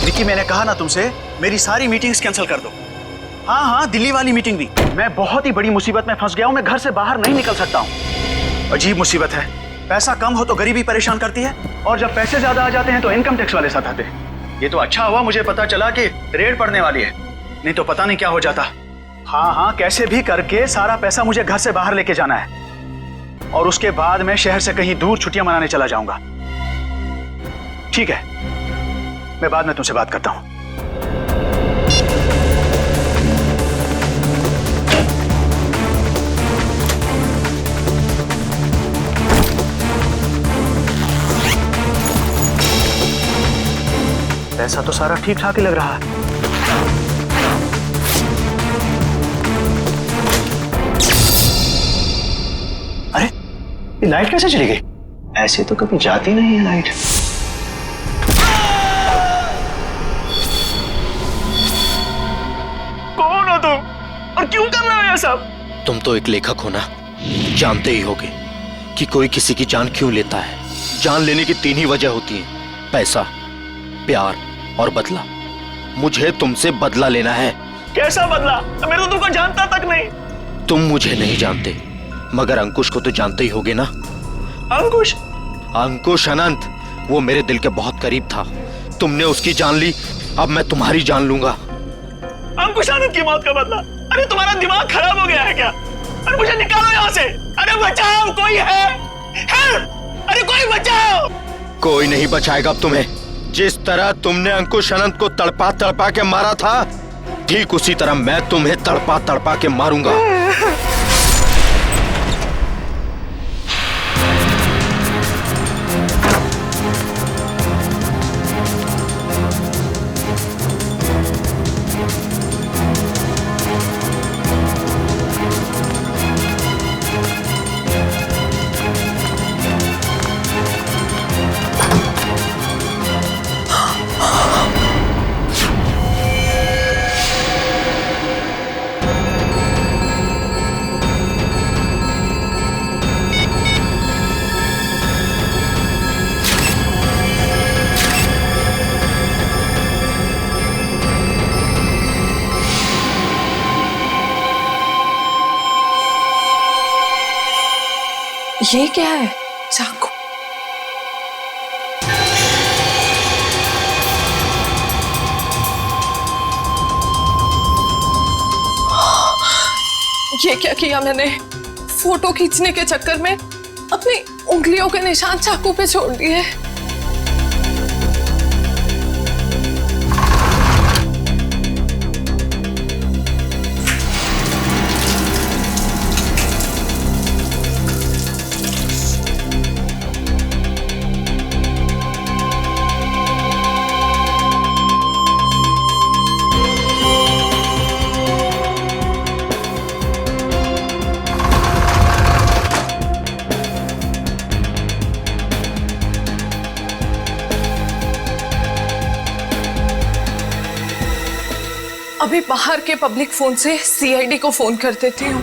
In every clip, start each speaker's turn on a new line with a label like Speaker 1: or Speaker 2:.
Speaker 1: निकी, मैंने कहा ना तुमसे, मेरी सारी मीटिंग्स कैंसिल कर दो। हाँ हाँ, दिल्ली वाली मीटिंग भी। मैं बहुत ही बड़ी मुसीबत में फंस गया हूँ, मैं घर से बाहर नहीं निकल सकता हूँ। अजीब मुसीबत है, पैसा कम हो तो गरीबी परेशान करती है, और जब पैसे ज्यादा आ जाते हैं तो इनकम टैक्स वाले साथ आते हैं। ये तो अच्छा हुआ मुझे पता चला कि रेड पड़ने वाली है, नहीं तो पता नहीं क्या हो जाता। हाँ हाँ, कैसे भी करके सारा पैसा मुझे घर से बाहर लेके जाना है, और उसके बाद मैं शहर से कहीं दूर छुट्टियां मनाने चला जाऊंगा। ठीक है, मैं बाद में तुमसे बात करता हूं। पैसा तो सारा ठीक ठाक ही लग रहा है। अरे, ये लाइट कैसे चली गई? ऐसे तो कभी जाती नहीं है लाइट। कौन हो तुम और क्यों कर रहे हो ये सब?
Speaker 2: तुम तो एक लेखक हो ना, जानते ही होगे कि कोई किसी की जान क्यों लेता है। जान लेने की 3 ही वजह होती है, पैसा, प्यार और बदला। मुझे तुमसे बदला लेना है।
Speaker 1: कैसा बदला? मैं तो तुमको जानता तक नहीं।
Speaker 2: तुम मुझे नहीं जानते, मगर अंकुश को तो जानते ही होगे ना।
Speaker 1: अंकुश?
Speaker 2: अंकुश अनंत, वो मेरे दिल के बहुत करीब था। तुमने उसकी जान ली, अब मैं तुम्हारी जान लूंगा।
Speaker 1: अंकुश आनंद की मौत का बदला? अरे तुम्हारा दिमाग खराब हो गया है क्या? अरे मुझे निकालो यहाँ से। अरे बचाओ, कोई है? अरे कोई बचाओ।
Speaker 2: कोई नहीं बचाएगा अब तुम्हें। जिस तरह तुमने अंकुश अनंत को तड़पा तड़पा के मारा था, ठीक उसी तरह मैं तुम्हें तड़पा तड़पा के मारूंगा।
Speaker 3: ये क्या है? चाकू। ये क्या किया मैंने? फोटो खींचने के चक्कर में अपनी उंगलियों के निशान चाकू पे छोड़ दिए। अभी बाहर के पब्लिक फोन से सीआईडी को फोन कर देती हूँ।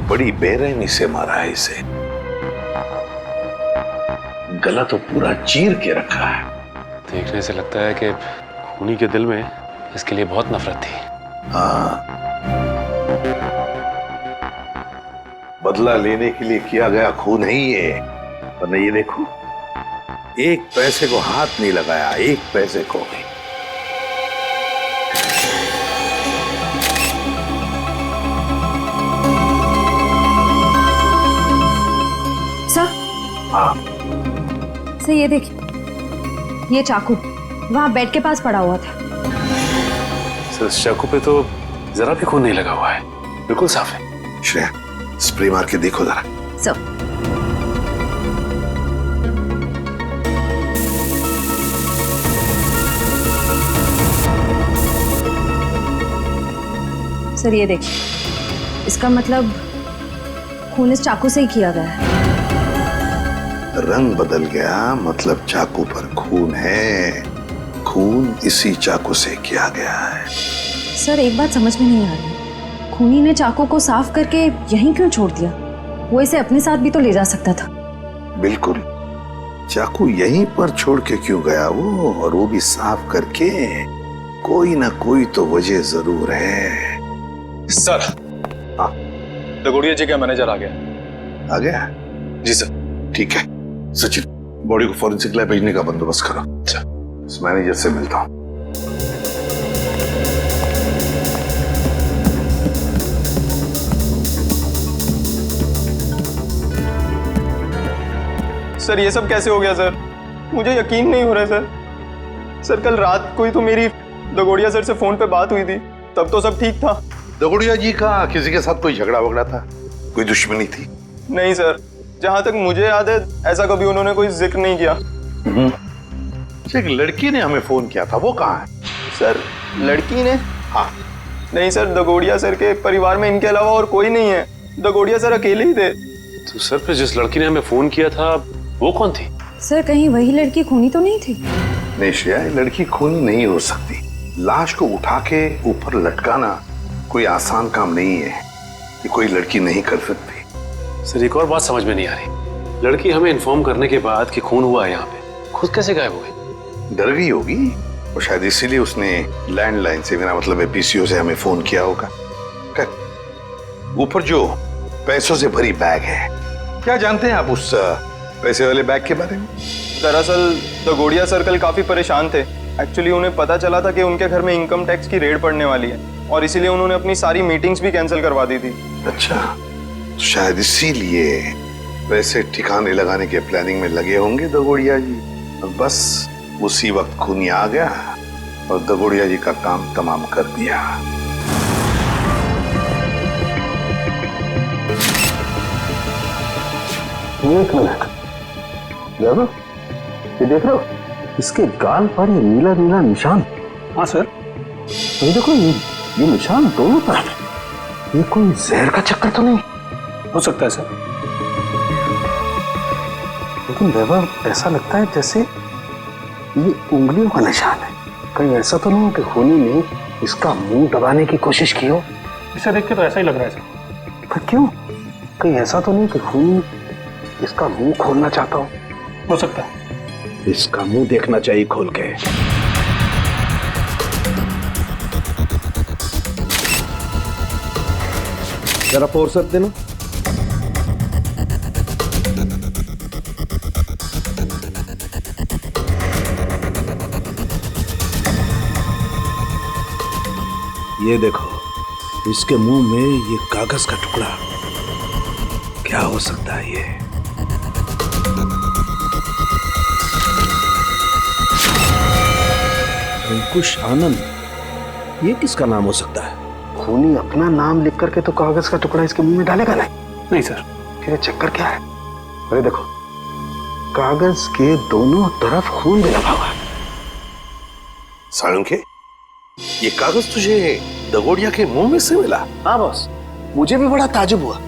Speaker 4: बड़ी बेरहमी से मारा है इसे। गला तो पूरा चीर के रखा है।
Speaker 5: देखने से लगता है कि खूनी के दिल में इसके लिए बहुत नफरत थी।
Speaker 4: हाँ, बदला लेने के लिए किया गया खून है ये। वरना ये देखो, एक पैसे को हाथ नहीं लगाया, एक पैसे को भी।
Speaker 6: सर,
Speaker 4: हाँ
Speaker 6: सर ये देखिए, ये चाकू वहां बेड के पास पड़ा हुआ था।
Speaker 5: सर, इस चाकू पे तो जरा भी खून नहीं लगा हुआ है, बिल्कुल साफ है।
Speaker 4: श्रेया, स्प्रे मार के देखो जरा।
Speaker 6: सर, सर ये देखिए, इसका मतलब खून इस चाकू से ही किया गया है।
Speaker 4: रंग बदल गया, मतलब चाकू पर खून है। खून इसी चाकू से किया गया है।
Speaker 6: सर एक बात समझ में नहीं आ रही, खूनी ने चाकू को साफ करके यहीं क्यों छोड़ दिया? वो इसे अपने साथ भी तो ले जा सकता था।
Speaker 4: बिल्कुल, चाकू यहीं पर छोड़ के क्यों गया वो, और वो भी साफ करके? कोई ना कोई तो वजह जरूर है।
Speaker 5: सर,
Speaker 4: हाँ
Speaker 5: दगोड़िया जी का मैनेजर आ गया।
Speaker 4: आ गया?
Speaker 5: जी सर।
Speaker 4: ठीक है सचिन, बॉडी को फॉरेंसिक लैब भेजने का बंदोबस्त करो।
Speaker 5: अच्छा।
Speaker 4: इस मैनेजर से मिलता हूं।
Speaker 7: सर ये सब कैसे हो गया सर? मुझे यकीन नहीं हो रहा है सर। सर कल रात को ही तो मेरी दगोड़िया सर से फोन पे बात हुई थी, तब तो सब ठीक था।
Speaker 4: दगोड़िया जी का किसी के साथ कोई झगड़ा वगड़ा था? कोई दुश्मनी थी?
Speaker 7: नहीं सर, जहां तक मुझे याद है ऐसा कभी उन्होंने कोई जिक्र नहीं किया।
Speaker 4: एक लड़की ने हमें फोन किया था, वो कहाँ है?
Speaker 7: सर लड़की ने?
Speaker 4: हाँ।
Speaker 7: नहीं सर, दगोड़िया सर के परिवार में इनके अलावा और कोई नहीं है। दगोड़िया सर अकेले ही थे।
Speaker 5: तो सर फिर जिस लड़की ने हमें फोन किया था वो कौन थी?
Speaker 6: सर कहीं वही लड़की खूनी तो नहीं थी?
Speaker 4: नहीं श्रेया, लड़की खूनी नहीं हो सकती। लाश को उठा के ऊपर लटकाना कोई आसान काम नहीं है, ये कोई लड़की नहीं कर सकती।
Speaker 5: सर एक और बात समझ में नहीं आ रही, लड़की हमें इन्फॉर्म करने के बाद कि खून हुआ है यहाँ पे, खुद कैसे गायब हो गई?
Speaker 4: डर गई होगी और शायद इसीलिए उसने लैंडलाइन से, मेरा मतलब है पीसीओ से हमें फोन किया होगा। ऊपर जो पैसों से भरी बैग है, क्या जानते हैं आप उस पैसे वाले बैग के बारे में?
Speaker 7: दरअसल दगोड़िया सर कल काफी परेशान थे। एक्चुअली उन्हें पता चला था कि उनके घर में इनकम टैक्स की रेड पड़ने वाली है और इसीलिए उन्होंने अपनी सारी मीटिंग्स भी कैंसिल करवा दी थी।
Speaker 4: अच्छा, तो शायद इसीलिए पैसे ठिकाने लगाने के प्लानिंग में लगे होंगे दगोड़िया जी। और बस उसी वक्त खूनी आ गया और दगोड़िया जी का काम तमाम कर दिया।
Speaker 8: एक मिनट, ये देख रहे हो इसके गाल पर ये नीला नीला निशान?
Speaker 5: हाँ सर।
Speaker 8: ये देखो, ये निशान दोनों तरफ। ये कोई जहर का चक्कर तो नहीं?
Speaker 5: हो सकता है सर,
Speaker 8: लेकिन वैभव ऐसा लगता है जैसे ये उंगलियों का निशान है। कहीं ऐसा तो नहीं कि खूनी ने इसका मुंह दबाने की कोशिश की हो?
Speaker 5: इसे देख के तो ऐसा ही लग रहा है सर।
Speaker 8: पर क्यों? कहीं ऐसा तो नहीं कि खूनी इसका मुंह खोलना चाहता
Speaker 5: हो सकता है।
Speaker 8: इसका मुंह देखना चाहिए खोल के। जरा फोर्स देना। ये देखो, इसके मुंह में ये कागज का टुकड़ा, क्या हो सकता है ये? अंकुश आनंद, ये किसका नाम हो सकता है? खूनी अपना नाम लिख करके तो कागज का टुकड़ा इसके मुंह में डालेगा नहीं?
Speaker 5: नहीं सर।
Speaker 8: फिर ये चक्कर क्या है? अरे देखो, कागज के दोनों तरफ खून भी लगा हुआ है।
Speaker 4: साळुंखे, ये कागज तुझे दगोड़िया के मुंह में से मिला?
Speaker 8: हाँ बॉस, मुझे भी बड़ा ताजुब हुआ।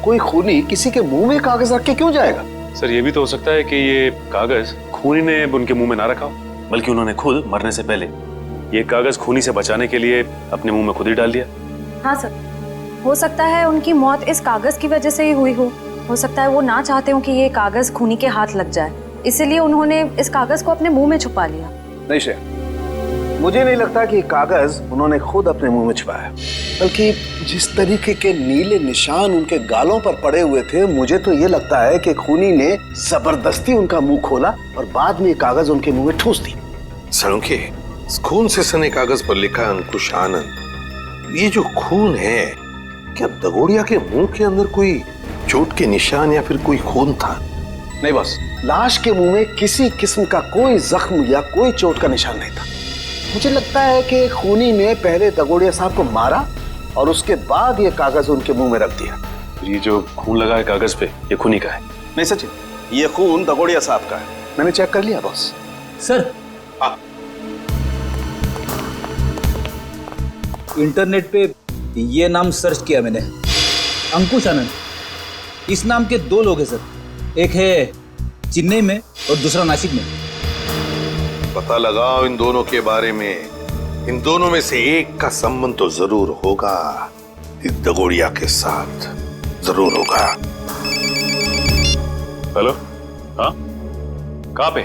Speaker 8: कोई खूनी किसी के मुंह में कागज रख के क्यों जाएगा?
Speaker 5: सर ये भी तो हो सकता है कि ये कागज खूनी ने उनके मुंह में ना रखा हो, बल्कि उन्होंने खुद मरने से पहले ये कागज खूनी से बचाने के लिए अपने मुंह में खुद ही डाल दिया।
Speaker 6: हाँ सर, हो सकता है उनकी मौत इस कागज की वजह से ही हुई हो सकता है वो ना चाहते हो कि ये कागज खूनी के हाथ लग जाए, इसीलिए उन्होंने इस कागज को अपने मुंह में छुपा लिया।
Speaker 8: नहीं श्रेया, मुझे नहीं लगता कि कागज उन्होंने खुद अपने मुंह में छुपाया, बल्कि जिस तरीके के नीले निशान उनके गालों पर पड़े हुए थे, मुझे तो ये लगता है कि खूनी ने जबरदस्ती उनका मुंह खोला और बाद में ये कागज उनके मुंह में ठूस दी।
Speaker 4: साळुंखे, खून से सने कागज पर लिखा अंकुश आनंद। ये जो खून है, क्या दगोड़िया के मुंह के अंदर कोई चोट के निशान या फिर कोई खून था?
Speaker 8: नहीं बॉस, लाश के मुंह में किसी किस्म का कोई जख्म या कोई चोट का निशान नहीं था। मुझे लगता है कि खूनी ने पहले दगोड़िया साहब को मारा और उसके बाद ये कागज उनके मुंह में रख दिया।
Speaker 5: ये जो खून लगा है कागज पे, ये खूनी का है?
Speaker 8: नहीं सचिन, ये खून दगोड़िया साहब का है। मैंने चेक कर लिया बॉस।
Speaker 9: सर, इंटरनेट पे ये नाम सर्च किया मैंने, अंकुश आनंद। इस नाम के 2 लोग हैं सर, एक है चेन्नई में और दूसरा नासिक में।
Speaker 4: पता लगाओ इन दोनों के बारे में। इन दोनों में से एक का संबंध तो जरूर होगा, इस दगोड़िया के साथ जरूर होगा।
Speaker 5: हेलो, हाँ, कहाँ पे?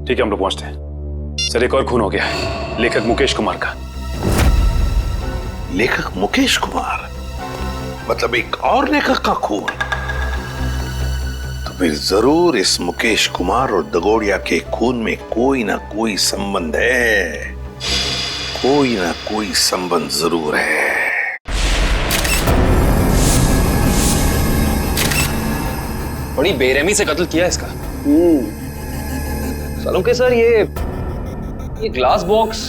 Speaker 5: ठीक है, हम लोग पहुंचते हैं। सर, एक और खून हो गया है, लेखक मुकेश कुमार का।
Speaker 4: लेखक मुकेश कुमार? मतलब एक और लेखक का खून? तो फिर जरूर इस मुकेश कुमार और दगोड़िया के खून में कोई ना कोई संबंध है, कोई ना कोई संबंध जरूर है।
Speaker 10: बड़ी बेरहमी से कत्ल किया इसका। सलोंके सर, ये ग्लास बॉक्स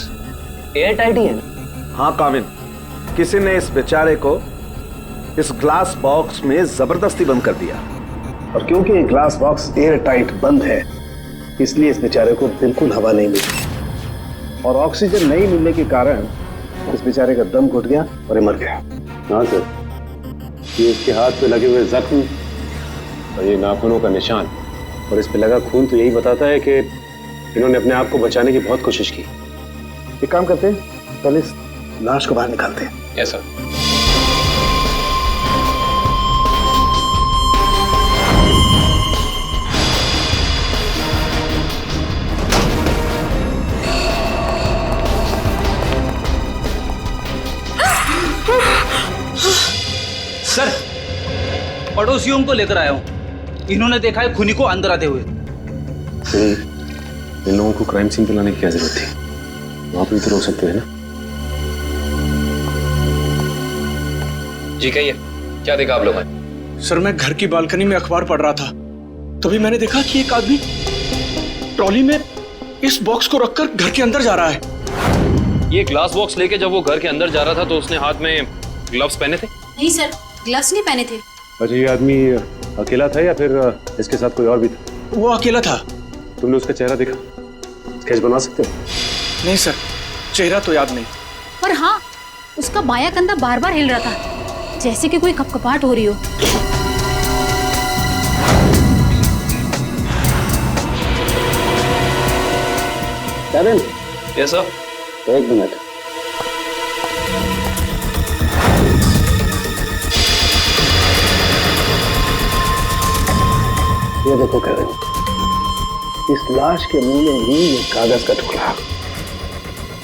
Speaker 10: एयर टाइट ही है ना?
Speaker 8: हाँ काविन, किसी ने इस बेचारे को इस ग्लास बॉक्स में जबरदस्ती बंद कर दिया, और क्योंकि ये ग्लास बॉक्स एयर टाइट बंद है इसलिए इस बेचारे को बिल्कुल हवा नहीं मिली, और ऑक्सीजन नहीं मिलने के कारण इस बेचारे का दम घुट गया और ये मर गया।
Speaker 5: हाँ सर, ये इसके हाथ पे लगे हुए जख्म और ये नाखूनों का निशान और इस पे लगा खून तो यही बताता है कि इन्होंने अपने आप को बचाने की बहुत कोशिश की।
Speaker 8: एक काम करते हैं, पहले इस लाश को बाहर निकालते हैं।
Speaker 10: Yes sir.
Speaker 9: सर, पड़ोसियों को लेकर आया हूं, इन्होंने देखा है खूनी को अंदर आते हुए।
Speaker 5: इन लोगों को क्राइम सीन पे लाने की क्या जरूरत थी? वहां पे तो रोक सकते हैं ना?
Speaker 10: जी कहिए, क्या देखा आप लोगों ने?
Speaker 1: सर, मैं घर की बालकनी में अखबार पढ़ रहा था, तभी मैंने देखा कि एक आदमी ट्रॉली में इस बॉक्स को रखकर घर के अंदर जा रहा है।
Speaker 10: ये ग्लास बॉक्स लेके जब वो घर के अंदर जा रहा था तो उसने हाथ में ग्लव्स पहने थे?
Speaker 11: नहीं सर, ग्लव्स नहीं पहने थे।
Speaker 5: अच्छा, ये आदमी अकेला था या फिर इसके साथ कोई और भी था?
Speaker 1: वो अकेला था।
Speaker 5: तुमने उसका चेहरा देखा? स्केच बना सकते हो?
Speaker 1: नहीं सर, चेहरा तो याद नहीं।
Speaker 11: पर हाँ, उसका बायां कंधा बार बार हिल रहा था, जैसे कि कोई कपकपाहट हो रही हो।
Speaker 8: कैविन,
Speaker 10: यस सर।
Speaker 8: एक मिनट। ये देखो कैविन, इस लाश के मुंह में ही ये कागज का टुकड़ा।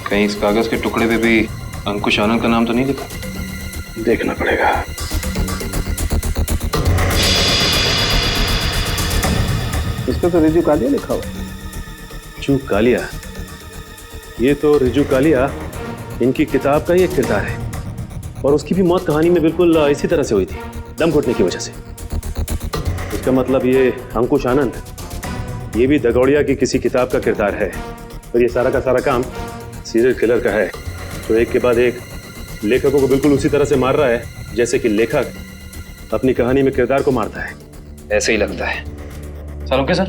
Speaker 10: कहीं इस कागज के टुकड़े पे भी अंकुश आनंद का नाम तो नहीं लिखा?
Speaker 8: देखना पड़ेगा। इस पे तो रिजू कालिया लिखा हुआ।
Speaker 5: रिजू कालिया? ये तो रिजू कालिया इनकी किताब का ही एक किरदार है, और उसकी भी मौत कहानी में बिल्कुल इसी तरह से हुई थी, दम घुटने की वजह से। इसका मतलब ये अंकुश आनंद, ये भी दगोड़िया की किसी किताब का किरदार है, और ये सारा का सारा काम सीरियल किलर का है, तो एक के बाद एक लेखकों को बिल्कुल उसी तरह से मार रहा है जैसे कि लेखक अपनी कहानी में किरदार को मारता है।
Speaker 10: ऐसे ही लगता है। सलोंके सर,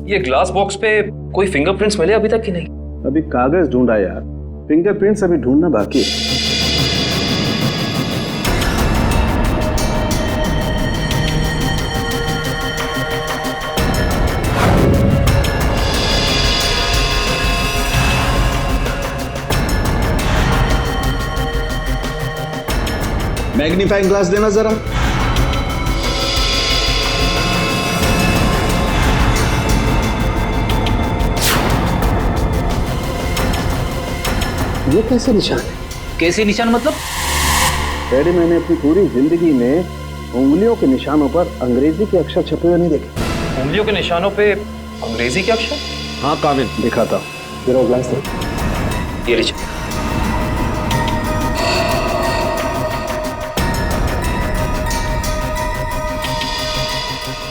Speaker 10: ये ग्लास बॉक्स पे कोई फिंगरप्रिंट्स मिले अभी तक कि नहीं?
Speaker 8: अभी कागज ढूंढा यार, फिंगरप्रिंट्स अभी ढूंढना बाकी है। मैग्नीफाइंग ग्लास देना जरा। ये कैसे निशान है?
Speaker 9: कैसे निशान मतलब?
Speaker 8: डैडी, मैंने अपनी पूरी जिंदगी में उंगलियों के निशानों पर अंग्रेजी के अक्षर छपे हुए नहीं देखे।
Speaker 10: उंगलियों के निशानों पे अंग्रेजी के अक्षर?
Speaker 8: हाँ काविन, दिखाता हूँ। जरा ग्लास दे।
Speaker 10: ये लीजिए।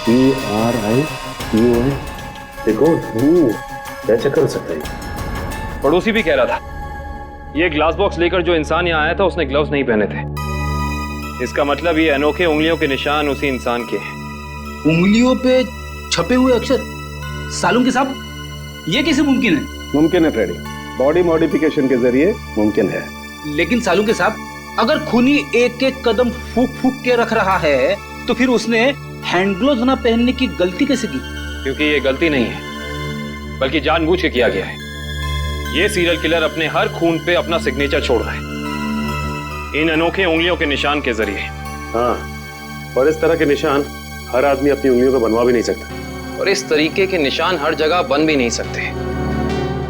Speaker 5: PRIUI, देखो क्या चक्कर हो सकता है?
Speaker 10: पड़ोसी भी कह रहा था, ये ग्लास बॉक्स लेकर जो इंसान यहाँ आया था उसने ग्लव्स नहीं पहने थे। इसका मतलब ये अनोखे उंगलियों के निशान उसी इंसान के हैं।
Speaker 9: उंगलियों पे छपे हुए अक्षर? सालुंके साहब, ये कैसे मुमकिन है?
Speaker 8: मुमकिन है फ्रेडी, बॉडी मॉडिफिकेशन के जरिए मुमकिन है।
Speaker 9: लेकिन सालुंके साहब, अगर खूनी एक एक कदम फूक फूक के रख रहा है तो फिर उसने हैंड ग्लोव्स ना पहनने की गलती कैसे की?
Speaker 10: क्योंकि ये गलती नहीं है, बल्कि जानबूझ के किया गया है। ये सीरियल किलर अपने हर खून पे अपना सिग्नेचर छोड़ रहा है, इन अनोखे उंगलियों के निशान के जरिए।
Speaker 5: हाँ, और इस तरह के निशान हर आदमी अपनी उंगलियों पर बनवा भी नहीं सकता।
Speaker 10: और इस तरीके के निशान हर जगह बन भी नहीं सकते।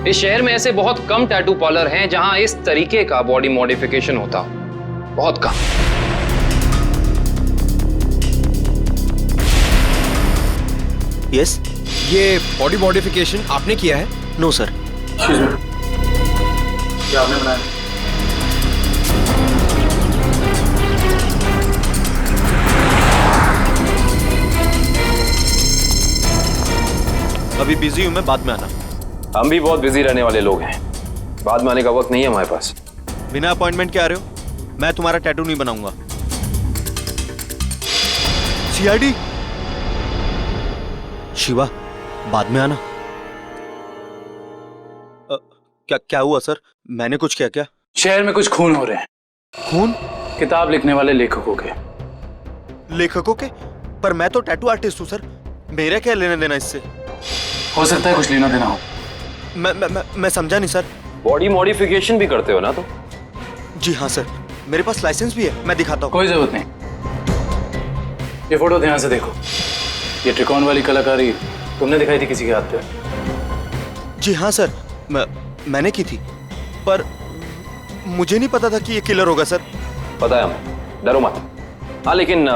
Speaker 10: इस शहर में ऐसे बहुत कम टैटू पार्लर हैं जहां इस तरीके का बॉडी मॉडिफिकेशन होता हो, बहुत कम।
Speaker 2: यस।
Speaker 12: ये बॉडी मॉडिफिकेशन आपने किया है?
Speaker 2: No sir.
Speaker 1: क्या आपने बनाया?
Speaker 2: अभी बिजी हूं मैं, बाद में आना।
Speaker 10: हम भी बहुत बिजी रहने वाले लोग हैं, बाद में आने का वक्त नहीं है हमारे पास।
Speaker 2: बिना अपॉइंटमेंट के आ रहे हो? मैं तुम्हारा टैटू नहीं बनाऊंगा। सीआईडी। शिवा, बाद में आना। क्या हुआ सर? मैंने कुछ किया क्या?
Speaker 13: शहर में कुछ खून हो रहे हैं।
Speaker 2: खून?
Speaker 13: किताब लिखने वाले लेखकों के।
Speaker 2: लेखकों के? पर मैं तो टैटू आर्टिस्ट हूं सर, मेरा क्या लेना देना इससे?
Speaker 13: हो सकता है कुछ लेना देना हो।
Speaker 2: मैं समझा नहीं सर।
Speaker 10: बॉडी मॉडिफिकेशन भी करते हो ना तुम?
Speaker 2: जी हाँ सर, मेरे पास लाइसेंस भी है, मैं दिखाता हूँ।
Speaker 13: कोई जरूरत नहीं। ये फोटो ध्यान से देखो। ये त्रिकोण वाली कलाकारी तुमने दिखाई थी किसी के हाथ पे?
Speaker 2: जी हाँ सर, मैंने की थी, पर मुझे नहीं पता था कि ये किलर होगा सर।
Speaker 10: पता है हमें, डरो मत। हाँ, लेकिन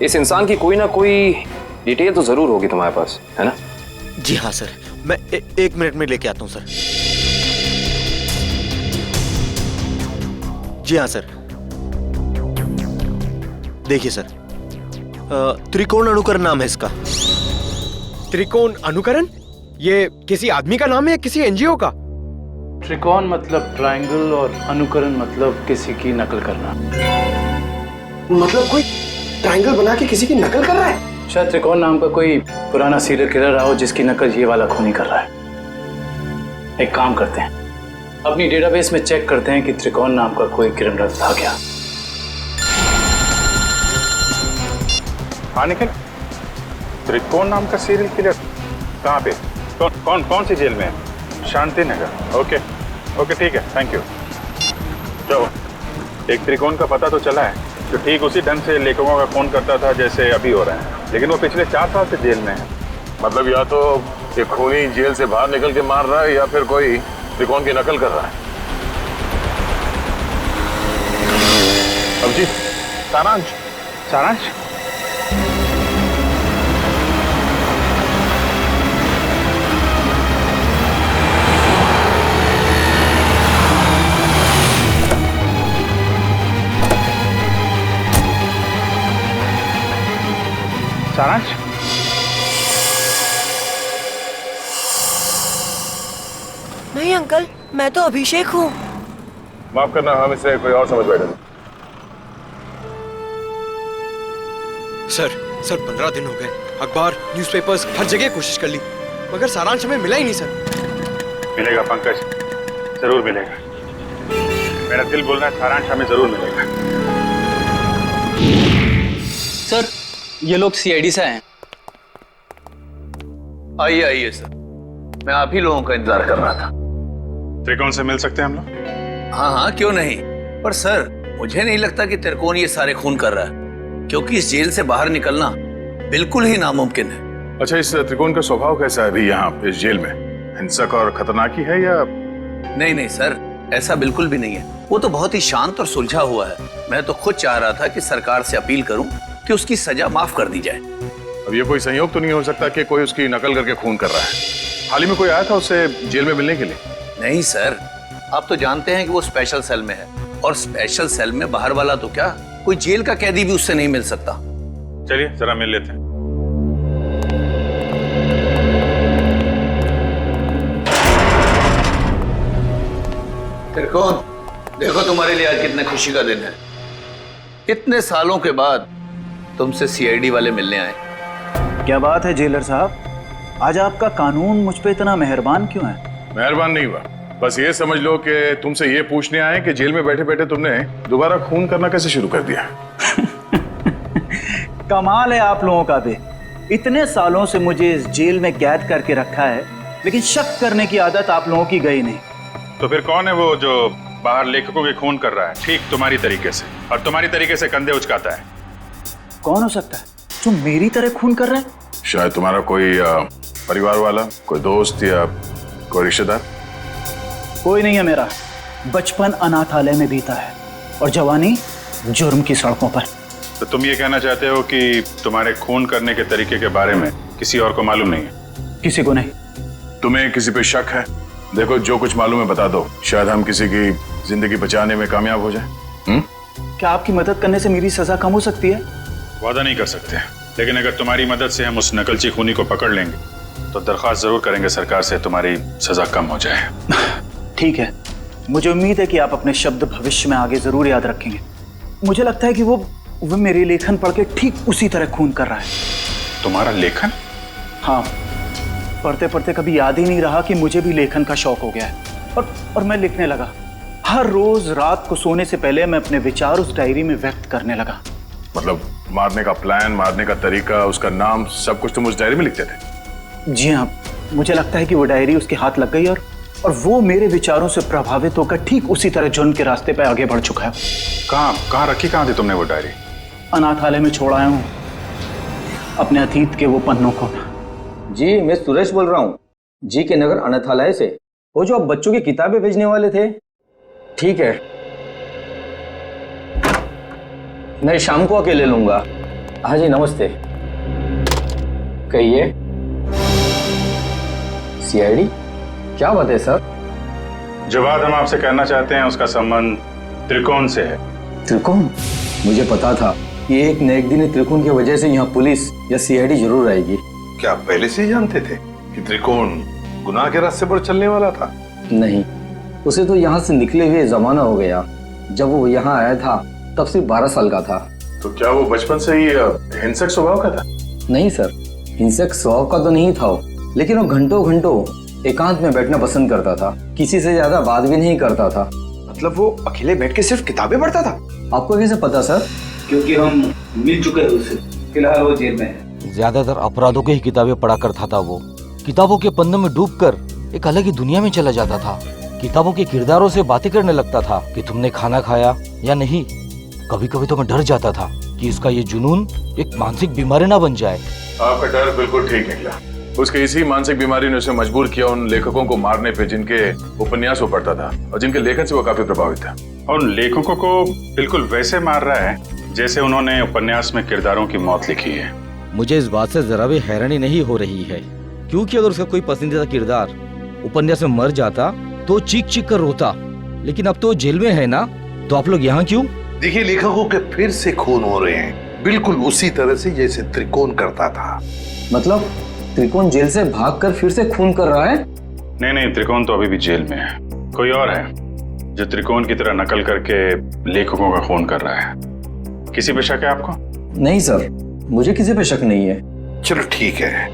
Speaker 10: इस इंसान की कोई ना कोई डिटेल तो जरूर होगी तुम्हारे पास, है ना?
Speaker 2: जी हाँ सर, मैं 1 मिनट में लेके आता हूँ सर। जी हाँ सर, देखिए सर, त्रिकोण अनुकरण नाम है इसका।
Speaker 12: त्रिकोण अनुकरण? ये किसी आदमी का नाम है या किसी एनजीओ का?
Speaker 13: त्रिकोण मतलब ट्रायंगल और अनुकरण मतलब किसी की नकल करना।
Speaker 12: मतलब कोई ट्रायंगल बना के किसी की नकल कर रहा है?
Speaker 13: शायद त्रिकोण नाम का कोई पुराना सीरियल किलर रहा हो जिसकी नकल ये वाला खूनी कर रहा है। एक काम करते हैं, अपनी डेटाबेस में चेक करते हैं कि त्रिकोण नाम का कोई क्रिमिनल था क्या।
Speaker 14: हाँ निखिल, त्रिकोण नाम का सीरियल किलर कहाँ पे? कौन सी जेल में है? शांति नगर। ओके ठीक है, थैंक यू। चलो, एक त्रिकोण का पता तो चला है जो ठीक उसी ढंग से लेखकों का खून करता था जैसे अभी हो रहा है, लेकिन वो पिछले 4 साल से जेल में है।
Speaker 4: मतलब या तो ये खूनी जेल से बाहर निकल के मार रहा है या फिर कोई त्रिकोण की नकल कर रहा है।
Speaker 14: अब जी, सारांश।
Speaker 15: नहीं अंकल, मैं तो अभिषेक हूँ।
Speaker 4: माफ करना, हम इसे कोई और समझ बैठे।
Speaker 12: सर 15 दिन हो गए, अखबार, न्यूज़पेपर्स, हर जगह कोशिश कर ली, मगर सारांश हमें मिला ही नहीं सर।
Speaker 14: मिलेगा पंकज, जरूर मिलेगा। मेरा दिल बोल रहा है सारांश हमें जरूर मिलेगा।
Speaker 9: सर, ये लोग सीआईडी से आए।
Speaker 8: आइए सर, मैं आप ही लोगों का इंतजार कर रहा था।
Speaker 14: त्रिकोण से मिल सकते हैं हम लोग?
Speaker 8: हाँ, क्यों नहीं। पर सर, मुझे नहीं लगता कि त्रिकोण ये सारे खून कर रहा है, क्योंकि इस जेल से बाहर निकलना बिल्कुल ही नामुमकिन है।
Speaker 14: अच्छा, इस त्रिकोण का स्वभाव कैसा है अभी यहाँ इस जेल में? हिंसक और खतरनाक ही है या?
Speaker 8: नहीं सर, ऐसा बिल्कुल भी नहीं है। वो तो बहुत ही शांत और सुलझा हुआ है। मैं तो खुद चाह रहा था कि सरकार से अपील करूं कि उसकी सजा माफ कर दी जाए।
Speaker 14: अब ये कोई संयोग तो नहीं हो सकता कि कोई उसकी नकल करके खून कर रहा है? हाल ही में कोई आया था उससे जेल में मिलने के लिए?
Speaker 8: नहीं सर, आप तो जानते हैं कि वो स्पेशल सेल में है, और स्पेशल सेल में बाहर वाला तो क्या, कोई जेल का कैदी भी उससे नहीं मिल सकता।
Speaker 14: चलिए जरा मिल लेते हैं।
Speaker 8: त्रिकोण, देखो तुम्हारे लिए आज कितने खुशी का दिन है। इतने सालों के बाद तुमसे सीआईडी वाले मिलने आए।
Speaker 9: क्या बात है जेलर साहब, आज आपका कानून मुझ पे इतना मेहरबान क्यों है?
Speaker 14: मेहरबान नहीं हुआ, बस ये समझ लो कि तुमसे ये पूछने आए कि जेल में बैठे बैठे तुमने दोबारा खून करना कैसे शुरू कर दिया?
Speaker 9: कमाल है आप लोगों का भी। इतने सालों से मुझे इस जेल में कैद करके रखा है, लेकिन शक करने की आदत आप लोगों की गई नहीं।
Speaker 14: तो फिर कौन है वो जो बाहर लेखकों के खून कर रहा है ठीक तुम्हारी तरीके से, और तुम्हारी तरीके से कंधे उचकाता है?
Speaker 9: कौन हो सकता है जो मेरी तरह खून कर रहा है?
Speaker 14: शायद तुम्हारा कोई परिवार वाला, कोई दोस्त या कोई रिश्तेदार।
Speaker 9: कोई नहीं है मेरा। बचपन अनाथालय में बीता है और जवानी जुर्म की सड़कों पर।
Speaker 14: तो तुम ये कहना चाहते हो कि तुम्हारे खून करने के तरीके के बारे में किसी और को मालूम नहीं है?
Speaker 9: किसी को नहीं।
Speaker 14: तुम्हें किसी पे शक है? देखो, जो कुछ मालूम है बता दो, शायद हम किसी की जिंदगी बचाने में कामयाब हो जाए।
Speaker 9: क्या आपकी मदद करने से मेरी सजा कम हो सकती है?
Speaker 14: वादा नहीं कर सकते, लेकिन अगर तुम्हारी मदद से हम उस नकलची खूनी को पकड़ लेंगे तो दरख्वास्त जरूर करेंगे सरकार से तुम्हारी सजा कम हो जाए।
Speaker 9: ठीक है, मुझे उम्मीद है कि आप अपने शब्द भविष्य में आगे जरूर याद रखेंगे। मुझे लगता है कि वो मेरे लेखन पढ़ के ठीक उसी तरह खून कर रहा है।
Speaker 14: तुम्हारा लेखन?
Speaker 9: हाँ, पढ़ते पढ़ते कभी याद ही नहीं रहा कि मुझे भी लेखन का शौक हो गया है और मैं लिखने लगा। हर रोज रात को सोने से पहले मैं अपने विचार उस डायरी में व्यक्त करने लगा।
Speaker 14: मतलब मारने का प्लान, मारने का तरीका, उसका नाम, सब कुछ तुम उस डायरी में लिखते थे?
Speaker 9: जी हाँ, मुझे लगता है कि वो डायरी उसके हाथ लग गई और वो मेरे विचारों से प्रभावित होकर ठीक उसी तरह जुर्म के रास्ते पर आगे बढ़ चुका है।
Speaker 14: कहाँ रखी कहाँ थी तुमने वो डायरी?
Speaker 9: अनाथालय में छोड़ आया हूँ अपने अतीत के वो पन्नों को।
Speaker 16: जी, मैं सुरेश बोल रहा हूँ, जी के नगर अनाथालय से। वो जो आप बच्चों की किताबें भेजने वाले थे। ठीक है, मैं शाम को आके ले लूंगा। हाँ जी, नमस्ते। कहिए। सीआईडी? क्या बात है सर?
Speaker 14: जो बात हम आपसे करना चाहते हैं उसका संबंध त्रिकोण से है।
Speaker 16: त्रिकोण? मुझे पता था कि एक न एक दिन त्रिकोण की वजह से यहाँ पुलिस या सीआईडी जरूर आएगी।
Speaker 4: क्या आप पहले से ही जानते थे कि त्रिकोण गुनाह के रास्ते पर चलने वाला था?
Speaker 16: नहीं, उसे तो यहाँ से निकले हुए जमाना हो गया। जब वो यहाँ आया था तब सिर्फ 12 साल का था।
Speaker 14: तो क्या वो बचपन से ही हिंसक स्वभाव का था?
Speaker 16: नहीं सर, हिंसक स्वभाव का तो नहीं था, लेकिन वो घंटों घंटों एकांत में बैठना पसंद करता था। किसी से ज्यादा बात भी नहीं करता था।
Speaker 12: मतलब वो अकेले बैठ के सिर्फ किताबें पढ़ता था?
Speaker 16: आपको कैसे पता सर?
Speaker 9: क्योंकि हम मिल चुके हैं उससे। फिलहाल वो जेल में है।
Speaker 2: ज्यादातर अपराधों की ही किताबें पढ़ा करता था वो। किताबों के पन्नों में डूबकर एक अलग ही दुनिया में चला जाता था। किताबों के किरदारों से बातें करने लगता था कि तुमने खाना खाया या नहीं। कभी कभी तो मैं डर जाता था कि इसका ये जुनून एक मानसिक बीमारी ना बन जाए।
Speaker 14: आपका डर बिल्कुल ठीक निकला। उसके इसी मानसिक बीमारी ने उसे मजबूर किया उन लेखकों को मारने पे जिनके उपन्यास वो पढ़ता था और जिनके लेखन से वो काफी प्रभावित था। और उन लेखकों को बिल्कुल वैसे मार रहा है जैसे उन्होंने उपन्यास में किरदारों की मौत लिखी है।
Speaker 2: मुझे इस बात से जरा भी हैरानी नहीं हो रही है, क्योंकि अगर उसका कोई पसंदीदा किरदार उपन्यास में मर जाता तो चीख चीख कर रोता, लेकिन अब तो जेल में है ना, तो आप लोग यहाँ क्यों?
Speaker 4: देखिए, लेखकों के फिर से खून हो रहे हैं, बिल्कुल उसी तरह से जैसे त्रिकोण करता था।
Speaker 16: मतलब त्रिकोण जेल से भागकर फिर से खून कर रहा है?
Speaker 14: नहीं, त्रिकोण तो अभी भी जेल में है। कोई और है जो त्रिकोण की तरह नकल करके लेखकों का खून कर रहा है। किसी पे शक है आपको?
Speaker 16: नहीं सर, मुझे किसी पे शक नहीं है।
Speaker 4: चलो ठीक है,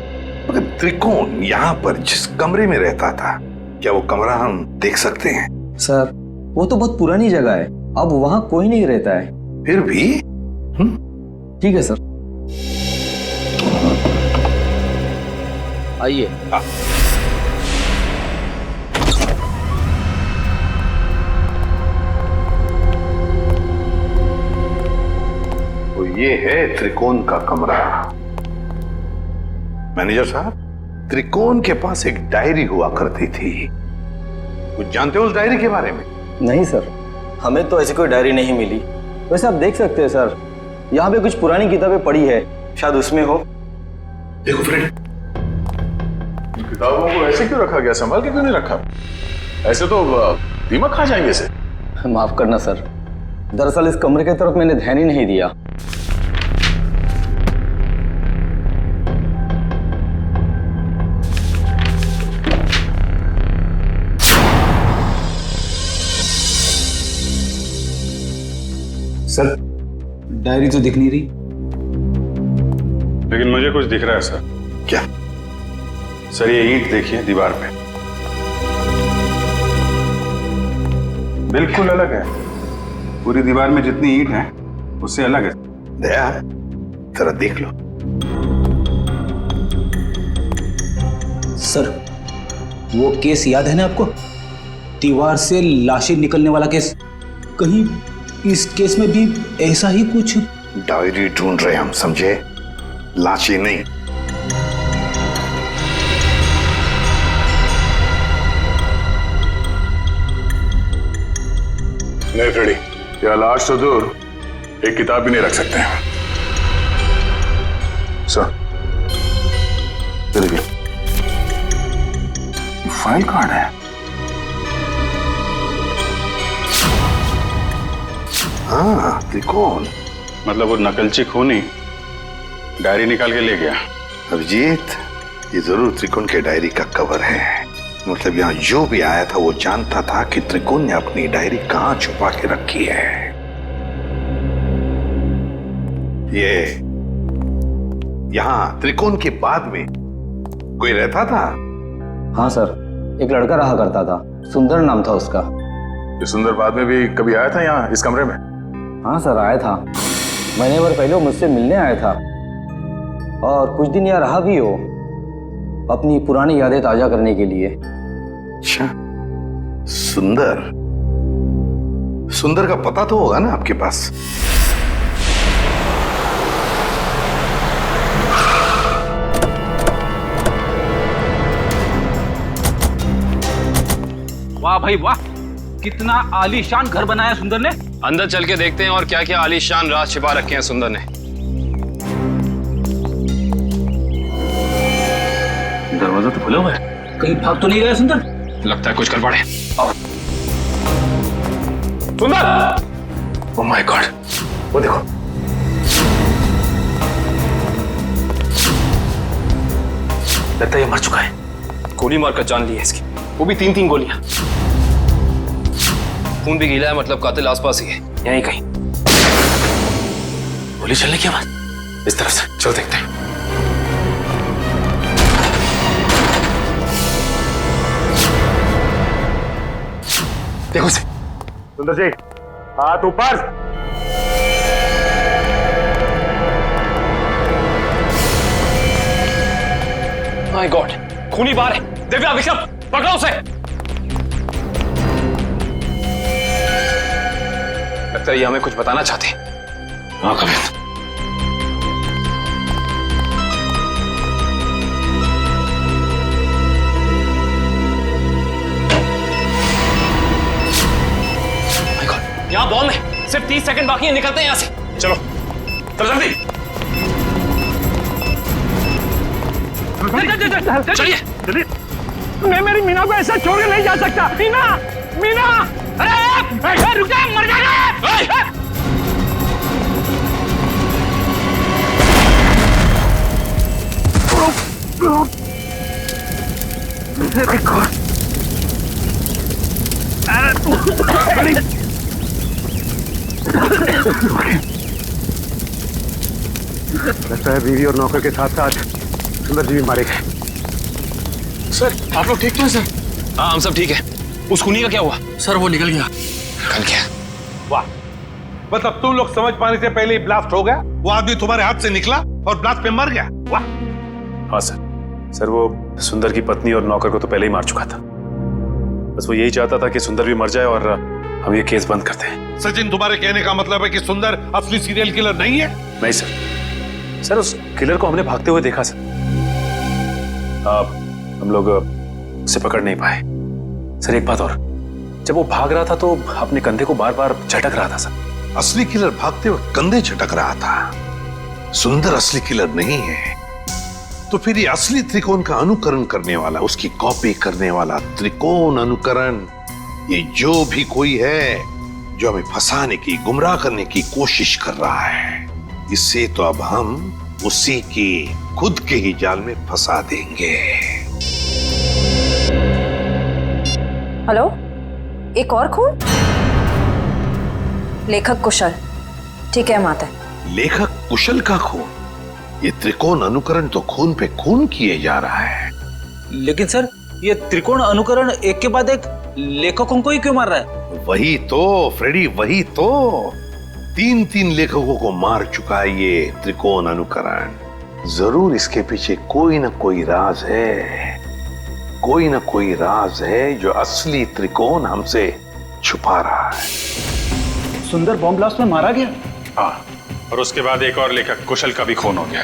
Speaker 4: मगर त्रिकोण यहाँ पर जिस कमरे में रहता था, क्या वो कमरा हम देख सकते हैं?
Speaker 16: सर, वो तो बहुत पुरानी जगह है, अब वहाँ कोई नहीं रहता है।
Speaker 4: फिर भी
Speaker 16: ठीक है सर,
Speaker 2: आइए।
Speaker 4: तो ये है त्रिकोण का कमरा। मैनेजर साहब, त्रिकोण के पास एक डायरी हुआ करती थी, कुछ जानते हो उस डायरी के बारे में?
Speaker 16: नहीं सर, हमें तो ऐसी कोई डायरी नहीं मिली। वैसे आप देख सकते हैं सर, यहाँ पे कुछ पुरानी किताबें पड़ी है, शायद उसमें हो।
Speaker 4: देखो फ्रेंड,
Speaker 14: किताबों को ऐसे क्यों रखा गया? संभाल के क्यों नहीं रखा? ऐसे तो दीमक खा जाएंगे इसे।
Speaker 16: माफ करना सर, दरअसल इस कमरे की तरफ मैंने ध्यान ही नहीं दिया।
Speaker 9: सर, डायरी तो दिख नहीं रही।
Speaker 14: लेकिन मुझे कुछ दिख रहा है सर।
Speaker 4: क्या?
Speaker 14: सर, ये ईंट देखिए दीवार पे, बिल्कुल अलग है। पूरी दीवार में जितनी ईंट है उससे अलग है।
Speaker 4: दया, जरा देख लो।
Speaker 9: सर, वो केस याद है ना आपको?
Speaker 17: दीवार से लाशें निकलने वाला केस, कहीं इस केस में भी ऐसा ही कुछ?
Speaker 4: डायरी ढूंढ रहे हम, समझे? लाशें नहीं।
Speaker 14: नहीं फ्रेडी, या लाश से दूर एक किताब भी नहीं रख सकते हैं। सर, देखिए, फाइल कार्ड है।
Speaker 4: हाँ, त्रिकोण।
Speaker 14: मतलब वो नकलची खूनी डायरी निकाल के ले गया।
Speaker 4: अभिजीत, ये जरूर त्रिकोण के डायरी का कवर है। मतलब यहाँ जो भी आया था वो जानता था कि त्रिकोण ने अपनी डायरी कहाँ छुपा के रखी है। ये यहाँ त्रिकोण के बाद में कोई रहता था?
Speaker 16: हाँ सर, एक लड़का रहा करता था, सुंदर नाम था उसका।
Speaker 14: ये सुंदर बाद में भी कभी आया था यहाँ इस कमरे में?
Speaker 16: हाँ सर, आया था। महीने भर पहले मुझसे मिलने आया था और कुछ दिन यहाँ रहा भी हो, अपनी पुरानी यादें ताजा करने के लिए।
Speaker 4: अच्छा, सुंदर। सुंदर का पता तो होगा ना आपके पास?
Speaker 17: वाह भाई वाह, कितना आलीशान घर बनाया सुंदर ने।
Speaker 10: अंदर चल के देखते हैं और क्या क्या आलीशान राज छिपा रखे हैं सुंदर ने।
Speaker 17: दरवाजा तो खुला हुआ है, कहीं भाग तो नहीं गया सुंदर?
Speaker 10: लगता है कुछ गड़बड़ है।
Speaker 14: सुंदर! ओह माय गॉड, वो देखो।
Speaker 10: लगता है ये मर चुका है। गोली मारकर जान ली है इसकी, वो भी 3-3 गोलियां। खून भी गीला है, मतलब कातिल आसपास ही है, यहीं कहीं।
Speaker 14: गोली चलने की आवाज इस तरफ से, चलो देखते हैं। देखो से। सुंदर जी, हाथ ऊपर।
Speaker 10: माय गॉड, खूनी बाहर है। दिव्या, विक्रम, पकड़ो उसे। लगता है ये हमें कुछ बताना चाहते हैं। हाँ कभी। यहाँ बॉम्ब है, सिर्फ 30 सेकंड बाकी है, निकलते हैं यहाँ से। चलो जल्दी चलिए।
Speaker 18: मैं मेरी मीना को ऐसा छोड़ के नहीं जा सकता। मीना, मीना, अरे रुक जा, मर जाएगा।
Speaker 14: लगता है बीवी और नौकर के साथ साथ सुंदर जी भी मारे गए।
Speaker 10: सर, आप लोग ठीक तो हैं सर? हाँ, हम सब ठीक है। उस खूनी का क्या हुआ? सर, वो निकल गया। निकल गया?
Speaker 19: वाह, मतलब तुम लोग समझ पाने से पहले ही ब्लास्ट हो गया। वो आदमी तुम्हारे हाथ से निकला और ब्लास्ट पे मर गया। वाह।
Speaker 5: हाँ सर, वो सुंदर की पत्नी और नौकर को तो पहले ही मार चुका था। बस वो यही चाहता था कि सुंदर भी मर जाए और हम ये केस बंद करते हैं।
Speaker 19: सचिन, तुम्हारे कहने का मतलब है कि सुंदर असली सीरियल किलर नहीं है?
Speaker 5: नहीं सर, उस किलर को हमने भागते हुए देखा सर। हम लोग उसे पकड़ नहीं पाए। सर एक बात और, जब वो भाग रहा था तो अपने कंधे को बार बार झटक रहा था सर।
Speaker 4: असली किलर भागते वक्त कंधे झटक रहा था। सुंदर असली किलर नहीं है। तो फिर ये असली त्रिकोण का अनुकरण करने वाला, उसकी कॉपी करने वाला त्रिकोण अनुकरण, ये जो भी कोई है जो हमें फंसाने की, गुमराह करने की कोशिश कर रहा है, इससे तो अब हम उसी की खुद के ही जाल में फंसा देंगे।
Speaker 6: हेलो, एक और खून? लेखक कुशल। ठीक है माता।
Speaker 4: लेखक कुशल का खून? ये त्रिकोण अनुकरण तो खून पे खून किए जा रहा है।
Speaker 17: लेकिन सर, ये त्रिकोण अनुकरण एक के बाद एक लेखकों को ही क्यों मार रहा है?
Speaker 4: वही तो फ्रेडी, वही तो। 3-3 लेखकों को मार चुका है ये त्रिकोण अनुकरण। जरूर इसके पीछे कोई ना कोई राज है। कोई ना कोई राज है जो असली त्रिकोण हमसे छुपा रहा है।
Speaker 9: सुंदर बॉम्ब ब्लास्ट में मारा गया?
Speaker 14: हाँ, और उसके बाद एक और लेखक कुशल का भी खून हो गया।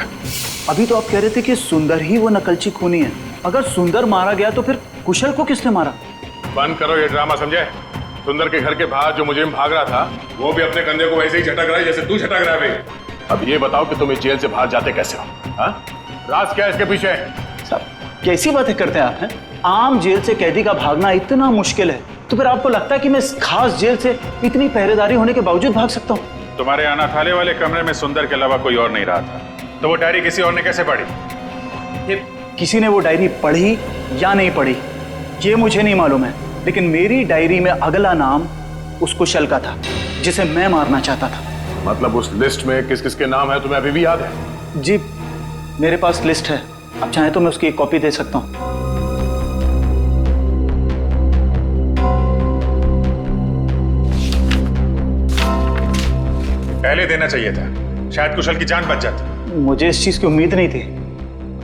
Speaker 9: अभी तो आप कह रहे थे कि सुंदर ही वो नकलची खूनी है। अगर सुंदर मारा गया तो फिर कुशल को किसने मारा?
Speaker 14: बंद करो ये ड्रामा, समझे? सुंदर के घर के बाहर जो मुजरिम भाग रहा था वो भी अपने कंधे को वैसे ही झटक रहा है जैसे तू झटक रहा है भाई। अब ये बताओ कि तुम इस जेल से बाहर जाते कैसे हो? हाँ? राज क्या है इसके पीछे?
Speaker 9: साहब कैसी बातें करते हैं आप हैं? आम जेल से कैदी का भागना इतना मुश्किल है, तो फिर आपको लगता है कि मैं इस खास जेल से इतनी पहरेदारी होने के बावजूद भाग सकता हूँ?
Speaker 14: तुम्हारे अनाथालय वाले कमरे में सुंदर के अलावा कोई और नहीं रहा था, तो वो डायरी किसी और ने कैसे पढ़ी?
Speaker 9: किसी ने वो डायरी पढ़ी या नहीं पढ़ी ये मुझे नहीं मालूम है, लेकिन मेरी डायरी में अगला नाम उस कुशल का था जिसे मैं मारना चाहता था।
Speaker 14: मतलब उस लिस्ट में किस किस के नाम है तुम्हें अभी भी याद है?
Speaker 9: जी मेरे पास लिस्ट है, आप चाहें तो मैं उसकी एक कॉपी दे सकता हूँ।
Speaker 14: पहले देना चाहिए था, शायद कुशल की जान बच जाती।
Speaker 9: मुझे इस चीज की उम्मीद नहीं थी।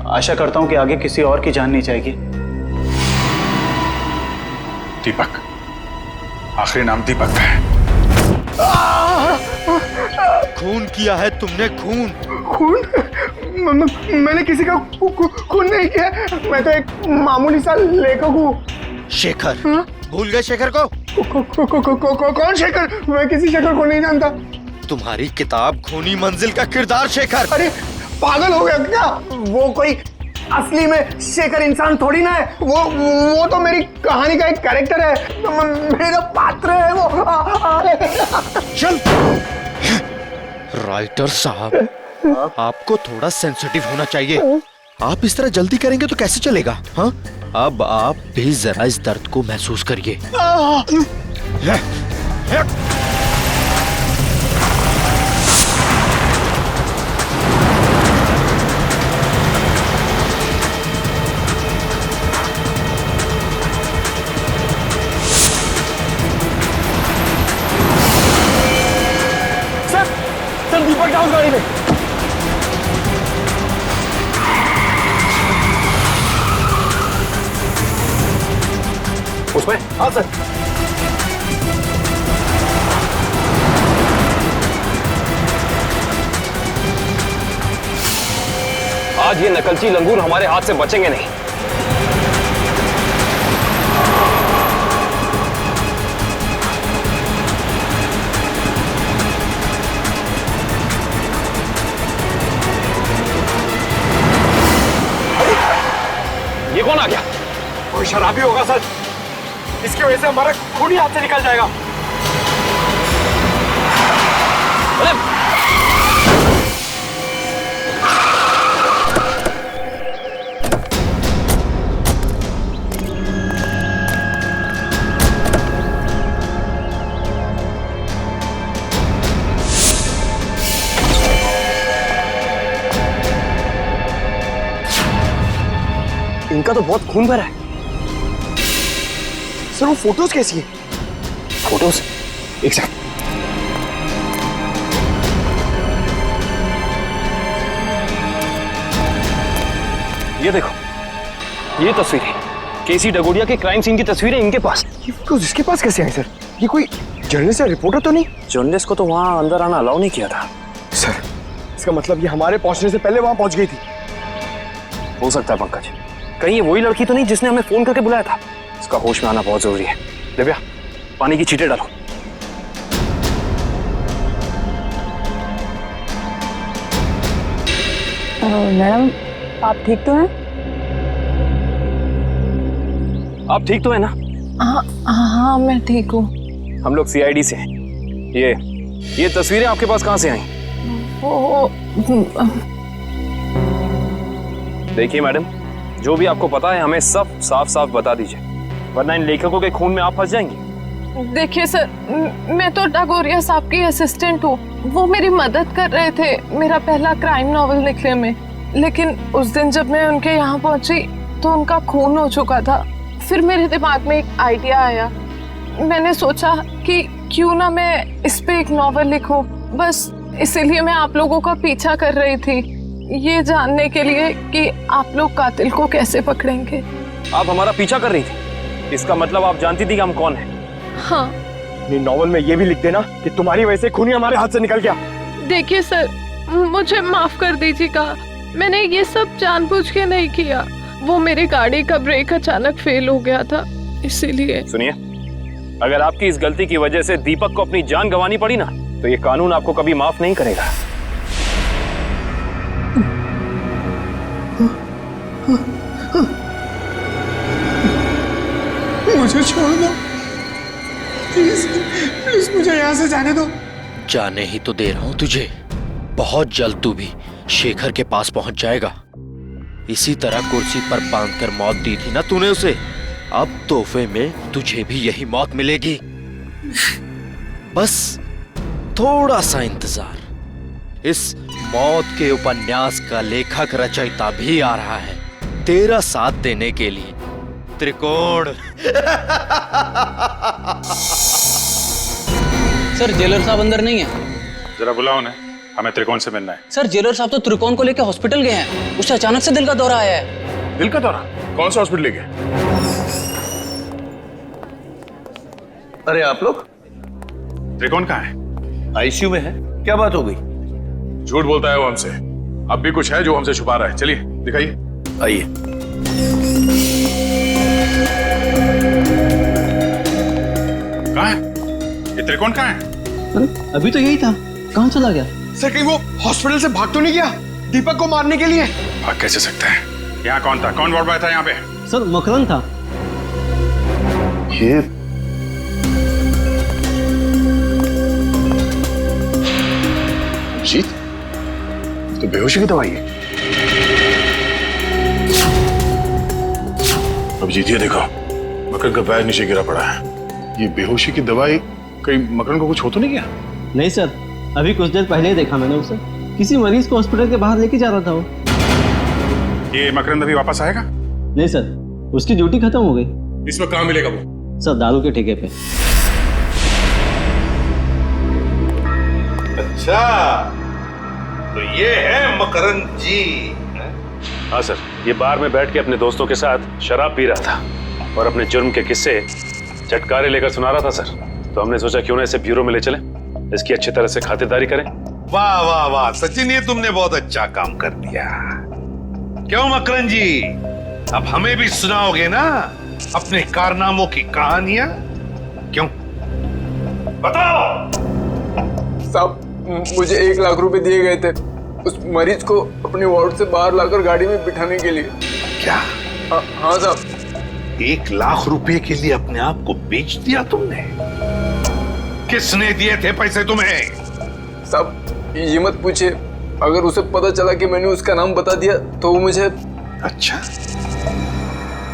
Speaker 9: आशा करता हूं कि आगे किसी और की जान नहीं जाएगी।
Speaker 14: दीपक, आखिरी नाम दीपक का है।
Speaker 2: खून किया है तुमने, खून।
Speaker 18: खून? मैंने किसी का खून नहीं किया, मैं तो एक मामूली सा लेखक हूँ।
Speaker 2: शेखर? भूल गए शेखर को?
Speaker 18: कौन शेखर? मैं किसी शेखर को नहीं जानता।
Speaker 2: तुम्हारी किताब खूनी मंजिल का किरदार शेखर।
Speaker 18: अरे पागल हो गया क्या? वो कोई असली में शेखर इंसान थोड़ी ना है, वो तो मेरी कहानी का एक कैरेक्टर है, मेरा पात्र है वो।
Speaker 2: चल राइटर साहब, आपको थोड़ा सेंसिटिव होना चाहिए। आप इस तरह जल्दी करेंगे तो कैसे चलेगा? हाँ, अब आप भी जरा इस दर्द को महसूस करिए।
Speaker 18: सर दीपक डाउन गाड़ी में।
Speaker 12: उसमें? हाँ सर।
Speaker 10: आज ये नकलची लंगूर हमारे हाथ से बचेंगे नहीं। ये कौन आ गया?
Speaker 18: कोई शराबी होगा सर, इसकी वजह से हमारा खून ही हाथ से निकल जाएगा।
Speaker 12: इनका तो बहुत खून भरा है। सर वो फोटोज कैसी है?
Speaker 18: फोटोज? एक सेकंड।
Speaker 10: ये देखो, ये तस्वीरें केसी डगोडिया के क्राइम सीन की तस्वीरें इनके पास।
Speaker 12: ये फोटोज इसके पास कैसे आई सर? ये कोई जर्नलिस्ट या रिपोर्टर तो नहीं?
Speaker 10: जर्नलिस्ट को तो वहां अंदर आना अलाउ नहीं किया था।
Speaker 12: सर इसका मतलब ये हमारे पहुंचने से पहले वहां पहुंच गई थी।
Speaker 10: हो सकता है पंकज, कहीं ये वही लड़की तो नहीं जिसने हमें फोन करके बुलाया था? इसका होश में आना बहुत जरूरी है। दिव्या, पानी की छींटे डालो।
Speaker 6: मैडम आप ठीक तो हैं?
Speaker 10: आप ठीक तो है ना?
Speaker 3: हाँ मैं ठीक हूँ।
Speaker 10: हम लोग सीआईडी से हैं। ये तस्वीरें आपके पास कहाँ से आई?
Speaker 3: वो
Speaker 10: देखिए मैडम, जो भी आपको पता है हमें सब साफ साफ बता दीजिए, वरना इन लेखकों के खून में आप फंस जाएंगी।
Speaker 3: देखिए सर, मैं तो डगोरिया साहब की असिस्टेंट हूँ। वो मेरी मदद कर रहे थे मेरा पहला क्राइम नॉवल लिखने में, लेकिन उस दिन जब मैं उनके यहाँ पहुंची तो उनका खून हो चुका था। फिर मेरे दिमाग में एक आइडिया आया, मैंने सोचा कि क्यों ना मैं इस पे एक नॉवल लिखूं। बस इसीलिए मैं आप लोगों का पीछा कर रही थी, ये जानने के लिए कि आप लोग कातिल को कैसे पकड़ेंगे।
Speaker 10: आप हमारा पीछा कर रही थी, इसका मतलब आप जानती थी कि हम कौन हैं।
Speaker 3: हाँ।
Speaker 20: अपनी नॉवल में ये भी लिख देना कि तुम्हारी वजह से खूनी हमारे हाथ से निकल गया।
Speaker 3: देखिए सर, मुझे माफ कर दीजिएगा, मैंने ये सब जानबूझ के नहीं किया। वो मेरी गाड़ी का ब्रेक अचानक फेल हो गया था, इसीलिए।
Speaker 10: सुनिए, अगर आपकी इस गलती की वजह से दीपक को अपनी जान गंवानी पड़ी ना, तो ये कानून आपको कभी माफ नहीं करेगा।
Speaker 18: मुझे छोड़ दो प्लीज, प्लीज मुझे यहाँ से जाने दो।
Speaker 2: जाने ही तो दे रहा हूं तुझे। बहुत जल्द तू भी शेखर के पास पहुंच जाएगा। इसी तरह कुर्सी पर बांधकर मौत दी थी ना तूने उसे, अब तोहफे में तुझे भी यही मौत मिलेगी। बस थोड़ा सा इंतजार। इस मौत के उपन्यास का लेखक रचयिता भी आ रहा है तेरा साथ देने के लिए। त्रिकोण।
Speaker 17: सर जेलर साहब अंदर नहीं है।
Speaker 14: जरा बुलाओ उन्हें, हमें त्रिकोण से मिलना है।
Speaker 17: सर जेलर साहब तो त्रिकोण को लेकर हॉस्पिटल गए हैं, उससे अचानक से दिल का दौरा आया है।
Speaker 14: दिल का दौरा? कौन सा हॉस्पिटल गए?
Speaker 8: अरे आप लोग?
Speaker 14: त्रिकोण कहाँ है?
Speaker 8: आईसीयू में है। क्या बात हो गई?
Speaker 14: झूठ बोलता है वो हमसे। अब भी कुछ है जो हमसे छुपा रहा है। चलिए दिखाइए।
Speaker 8: आइए।
Speaker 14: कहाँ है ये त्रिकोण? कहाँ है?
Speaker 17: अभी तो यही था, कहाँ चला गया?
Speaker 20: सर कहीं वो हॉस्पिटल से भाग तो नहीं गया दीपक को मारने के लिए?
Speaker 14: भाग कैसे सकता है? यहाँ कौन था? कौन वार्ड बॉय था यहाँ पे?
Speaker 17: सर मकरंद था।
Speaker 4: ये
Speaker 14: अभिजीत, तो बेहोशी की दवाई है। अभिजीत ये देखो, मकरंद का पैर नीचे गिरा पड़ा है। ये बेहोशी की दवाई कहीं मकरंद को कुछ हो तो नहीं गया?
Speaker 17: नहीं सर, अभी कुछ देर पहले ही देखा मैंने उसे, किसी मरीज को हॉस्पिटल के बाहर लेके जा रहा था वो।
Speaker 14: ये मकरंद अभी वापस आएगा?
Speaker 17: नहीं सर, उसकी ड्यूटी खत्म हो गई।
Speaker 14: इसमें कहाँ मिलेगा वो?
Speaker 17: सर दारू के ठेके पे।
Speaker 19: अच्छा, तो ये है मकरंद जी।
Speaker 5: हाँ सर, ये बार में बैठ के अपने दोस्तों के साथ शराब पी रहा था और अपने जुर्म के किस्से चटकारे लेकर सुना रहा था सर। तो हमने सोचा क्यों ना इसे ब्यूरो में ले चलें, इसकी अच्छी तरह से खातिरदारी करें।
Speaker 19: वाह वाह वाह सचिन, ये तुमने बहुत अच्छा काम कर दिया। क्यों मकरंद जी, अब हमें भी सुनाओगे ना अपने कारनामों की कहानियां? क्यों, बताओ।
Speaker 7: साहब मुझे 1 लाख रुपए दिए गए थे उस मरीज को अपने वार्ड से बाहर लाकर गाड़ी में बिठाने के लिए।
Speaker 19: क्या?
Speaker 7: हाँ साहब।
Speaker 19: 1 लाख रुपए के लिए अपने आप को बेच दिया तुमने? किसने दिए थे पैसे तुम्हें?
Speaker 7: साहब ये मत पूछे, अगर उसे पता चला कि मैंने उसका नाम बता दिया तो वो मुझे।
Speaker 19: अच्छा,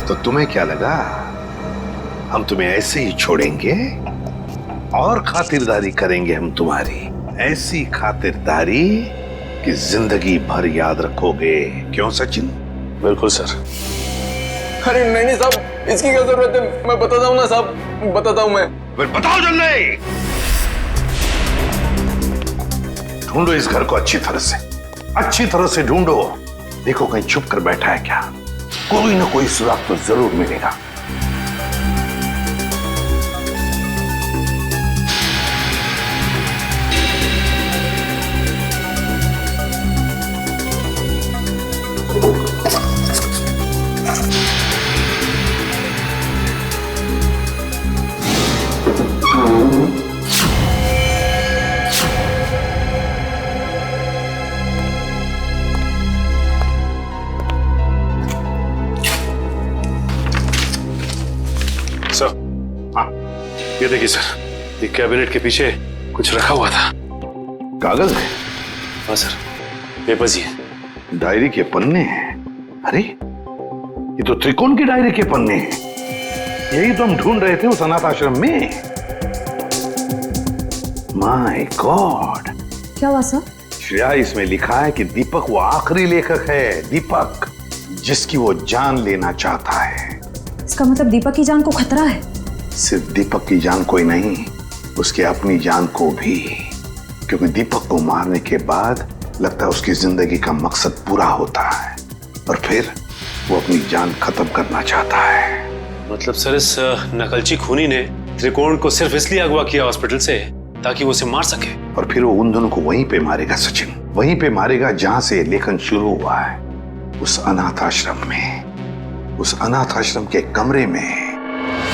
Speaker 19: तो तुम्हें क्या लगा हम तुम्हें ऐसे ही छोड़ेंगे? और खातिरदारी करेंगे हम तुम्हारी, ऐसी खातिरदारी कि जिंदगी भर याद रखोगे। क्यों सचिन?
Speaker 5: बिल्कुल सर।
Speaker 7: अरे नहीं साहब, इसकी क्या जरूरत है, मैं बताता हूँ ना साहब, बताता हूँ मैं।
Speaker 19: फिर बताओ जल्दी। ढूंढो इस घर को अच्छी तरह से ढूंढो। देखो कहीं छुप कर बैठा है क्या? कोई ना कोई सुराग तो जरूर मिलेगा।
Speaker 5: ये देखिए सर, ये कैबिनेट के पीछे कुछ रखा हुआ था।
Speaker 19: कागज है?
Speaker 5: हाँ सर, पेपर्स ही है।
Speaker 19: डायरी के पन्ने हैं? अरे ये तो त्रिकोण की डायरी के पन्ने हैं। यही तो हम ढूंढ रहे थे उस अनाथ आश्रम में। My God.
Speaker 6: क्या हुआ सर?
Speaker 19: श्रेया, इसमें लिखा है कि दीपक वो आखिरी लेखक है, दीपक जिसकी वो जान लेना चाहता है।
Speaker 6: इसका मतलब दीपक की जान को खतरा है?
Speaker 19: सिर्फ दीपक की जान को ही नहीं, उसके अपनी जान को भी। क्योंकि दीपक को मारने के बाद लगता है उसकी जिंदगी का मकसद पूरा होता है और फिर वो अपनी जान खत्म करना चाहता है।
Speaker 5: मतलब सर इस नकलची खूनी ने त्रिकोण को सिर्फ इसलिए अगवा किया हॉस्पिटल से ताकि वो उसे मार सके,
Speaker 19: और फिर वो उन दोनों को वहीं पे मारेगा सचिन, वहीं पे मारेगा जहां से लेखन शुरू हुआ है, उस अनाथ आश्रम में, उस अनाथ आश्रम के कमरे में।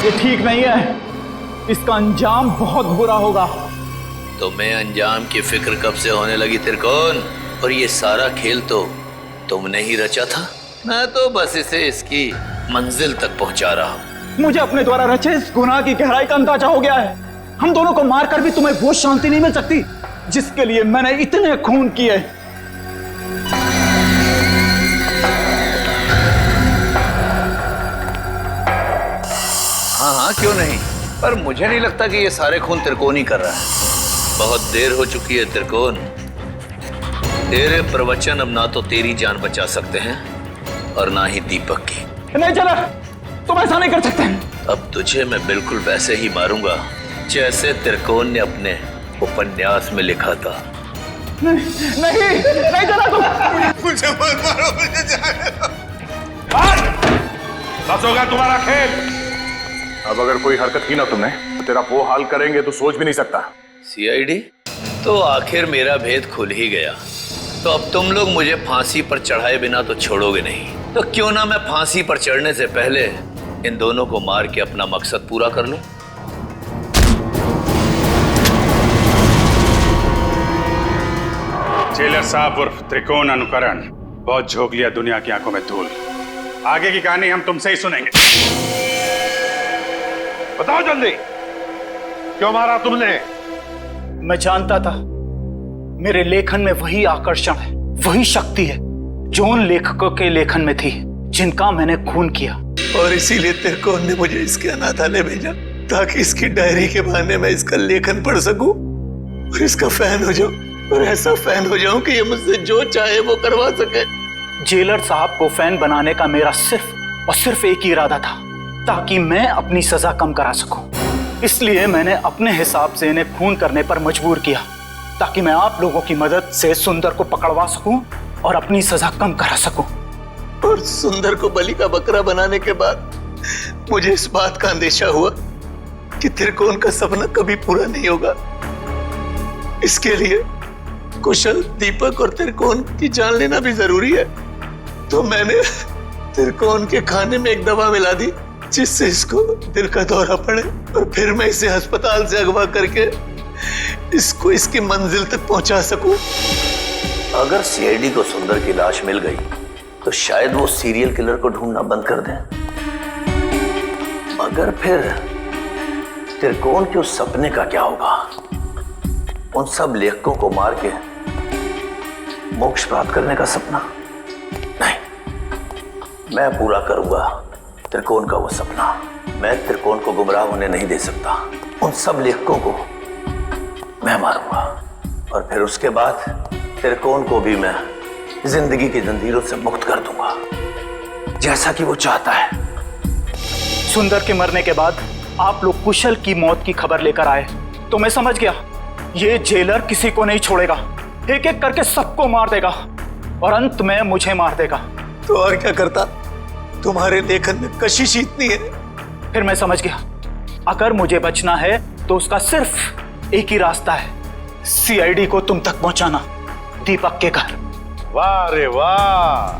Speaker 9: ये ठीक नहीं है, इसका अंजाम बहुत बुरा होगा।
Speaker 2: तुम्हें अंजाम की फिक्र कब से होने लगी त्रिकोण? और ये सारा खेल तो तुमने ही रचा था। मैं तो बस इसे इसकी मंजिल तक पहुंचा रहा हूं।
Speaker 9: मुझे अपने द्वारा रचे इस गुनाह की गहराई का अंदाजा हो गया है। हम दोनों को मारकर भी तुम्हें वो शांति नहीं मिल सकती जिसके लिए मैंने इतने खून किए।
Speaker 2: हाँ हाँ क्यों नहीं, पर मुझे नहीं लगता कि ये सारे खून त्रिकोण ही कर रहा है। बहुत देर हो चुकी है त्रिकोण। तेरे प्रवचन अब ना तो तेरी जान बचा सकते हैं और ना ही दीपक की।
Speaker 9: नहीं चला, तुम ऐसा नहीं कर सकते।
Speaker 2: अब तुझे मैं बिल्कुल वैसे ही मारूंगा जैसे त्रिकोण ने अपने उपन्यास में लिखा था।
Speaker 9: नहीं चला तुम।
Speaker 19: मुझे मत मारो, मुझे जाने दो।
Speaker 14: बस होगा तुम्हारा खेल। अब अगर कोई हरकत की ना तुमने तो तेरा वो हाल करेंगे तो सोच भी नहीं सकता।
Speaker 2: सीआईडी, तो आखिर मेरा भेद खुल ही गया। तो अब तुम लोग मुझे फांसी पर चढ़ाए बिना तो छोड़ोगे नहीं। तो क्यों ना मैं फांसी पर चढ़ने से पहले इन दोनों को मार के अपना मकसद पूरा कर लूं।
Speaker 14: जेलर साहब उर्फ त्रिकोण अनुकरण बहुत झोंक लिया दुनिया की आंखों में धूल। आगे की कहानी हम तुमसे ही सुनेंगे। बताओ जल्दी, क्यों मारा तुमने?
Speaker 9: मैं जानता था मेरे लेखन में वही आकर्षण है, वही शक्ति है जो उन लेखकों के लेखन में थी जिनका मैंने खून किया।
Speaker 2: और इसीलिए त्रिकोण ने मुझे इसके अनाथालय भेजा ताकि इसकी डायरी के बहाने मैं इसका लेखन पढ़ सकूं और इसका फैन हो जाऊं, और ऐसा फैन हो जाऊं कि ये मुझसे जो चाहे वो करवा सके।
Speaker 9: जेलर साहब को फैन बनाने का मेरा सिर्फ और सिर्फ एक ही इरादा था, ताकि मैं अपनी सजा कम करा सकूं। इसलिए मैंने अपने हिसाब से इन्हें खून करने पर मजबूर किया ताकि मैं आप लोगों की मदद से सुंदर को पकड़वा सकूं और अपनी सजा कम करा सकूं।
Speaker 2: और सुंदर को बलि का बकरा बनाने के बाद मुझे इस बात का अंदेशा हुआ कि त्रिकोण का सपना कभी पूरा नहीं होगा। इसके लिए कुशल, दीपक और त्रिकोण की जान लेना भी जरूरी है। तो मैंने त्रिकोण के खाने में एक दवा मिला दी जिससे इसको दिल का दौरा पड़े, और फिर मैं इसे अस्पताल से अगवा करके इसको इसकी मंजिल तक पहुंचा सकूं। अगर सीआईडी को सुंदर की लाश मिल गई तो शायद वो सीरियल किलर को ढूंढना बंद कर दें, मगर फिर त्रिकोण के उस सपने का क्या होगा? उन सब लेखकों को मार के मोक्ष प्राप्त करने का सपना? नहीं, मैं पूरा करूंगा त्रिकोण का वो सपना। मैं त्रिकोण को गुमराह होने नहीं दे सकता। उन सब लेखकों को मैं मारूंगा और फिर उसके बाद त्रिकोण को भी मैं जिंदगी की जंजीरों से मुक्त कर दूंगा, जैसा कि वो चाहता है।
Speaker 9: सुंदर के मरने के बाद आप लोग कुशल की मौत की खबर लेकर आए तो मैं समझ गया ये जेलर किसी को नहीं छोड़ेगा, एक एक करके सबको मार देगा और अंत में मुझे मार देगा।
Speaker 2: तो और क्या करता? तुम्हारे लेखन में कशिश इतनी है।
Speaker 9: फिर मैं समझ गया अगर मुझे बचना है तो उसका सिर्फ एक ही रास्ता है, सीआईडी को तुम तक पहुंचाना, दीपक के घर।
Speaker 19: वाह रे वाह,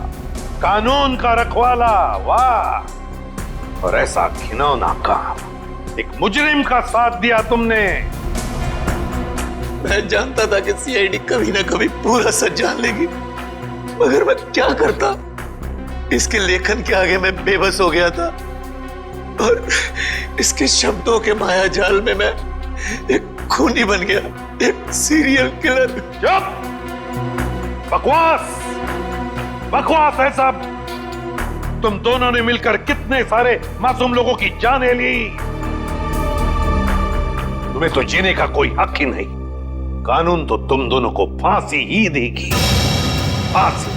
Speaker 19: कानून का रखवाला, वाह। और ऐसा घिनौना काम, एक मुजरिम का साथ दिया तुमने।
Speaker 2: मैं जानता था कि सीआईडी कभी ना कभी पूरा सच जान लेगी, मगर मैं क्या करता? इसके लेखन के आगे मैं बेबस हो गया था और इसके शब्दों के माया जाल में मैं एक खूनी बन गया, एक सीरियल किलर।
Speaker 19: चुप! बकवास, बकवास है सब। तुम दोनों ने मिलकर कितने सारे मासूम लोगों की जानें ली। तुम्हें तो जीने का कोई हक ही नहीं। कानून तो तुम दोनों को फांसी ही देगी, फांसी।